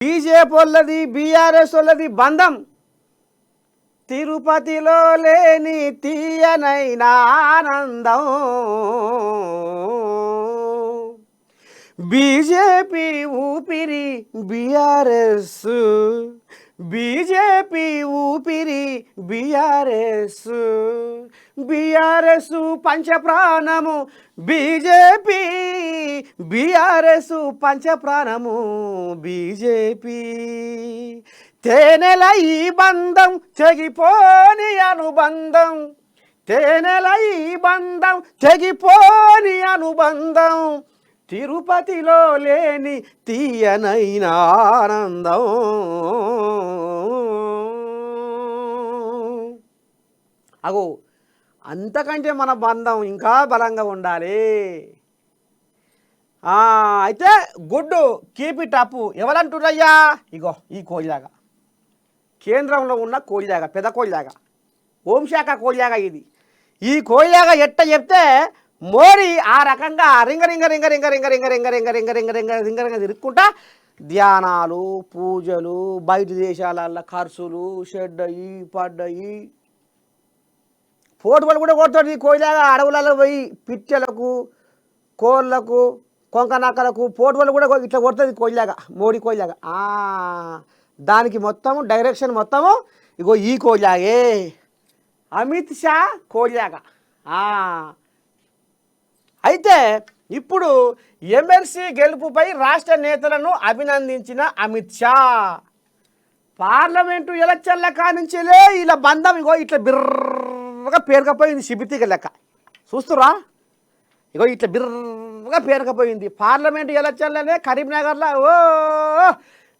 BJP వాళ్ళది BRS వాళ్ళది బంధం తిరుపతిలో లేని తీయనైన ఆనందం బీజేపీ ఊపిరి బీఆర్ఎస్ బీజేపీ ఊపిరి బీఆర్ఎస్ బీఆర్ఎస్ పంచప్రాణము బీజేపీ బీఆర్ఎస్ పంచప్రాణము బీజేపీ తేనెల ఈ బంధం తెగిపోని అనుబంధం తేనెల ఈ బంధం తెగిపోని అనుబంధం తిరుపతిలో లేని తీయనైన ఆనందం అగో అంతకంటే మన బంధం ఇంకా బలంగా ఉండాలి. అయితే గుడ్డు కీప్ ఇట్ అప్ ఎవరంటున్నాయ్యా? ఇగో ఈ కోయిలాగా కేంద్రంలో ఉన్న కోయిలాగా పెద్ద కోయిలాగా హోంశాఖ కోయిలాగా ఇది. ఈ కోయిలాగా ఎట్ట చెప్తే మోడీ ఆ రకంగా రింగ రింగ రింగ రింగ రింగ రింగ రింగ రింగ రింగ రింగ రింగ రింగ రింగ తిరుక్కుంటా ధ్యానాలు పూజలు బయట దేశాలల్లో ఖర్చులు షెడ్డయి పడ్డయి ఫోటోలు కూడా కొడతాడు. ఈ కోయిలాగా అడవులలో పోయి పిట్టెలకు కోళ్ళకు కొంకనక్కలకు ఫోటోలు కూడా ఇట్లా కొడుతుంది కోయిలాగా మోడీ కోయిలాగా. దానికి మొత్తము డైరెక్షన్ మొత్తము ఇగో ఈ కోయిలాగే అమిత్ షా కోయిలాగా. అయితే ఇప్పుడు ఎమ్మెల్సీ గెలుపుపై రాష్ట్ర నేతలను అభినందించిన అమిత్ షా పార్లమెంటు ఎలక్షన్ల కానించలే ఇలా బంధం ఇగో ఇట్లా బిర్రగా పేరుకపోయింది. శిబితిగా లెక్క చూస్తురా ఇగో ఇట్లా బిర్రగా పేరుకపోయింది. పార్లమెంటు ఎలక్షన్లనే కరీంనగర్లో ఓ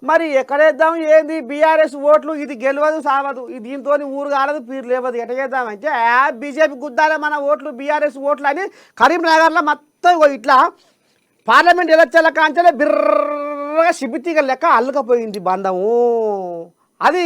మరి ఎక్కడేద్దాం ఏంది బీఆర్ఎస్ ఓట్లు ఇది గెలవదు సావదు దీంతో ఊరు కాలదు పీరు లేవదు ఎట్ట చేద్దామంటే బీజేపీ గుద్దాలే మన ఓట్లు బీఆర్ఎస్ ఓట్లు అని కరీంనగర్లో మొత్తం ఇట్లా పార్లమెంట్ ఎలక్షన్ల కాంచెలే బిర్రగా శిబితిగా లెక్క అల్లుకపోయింది బంధము. అది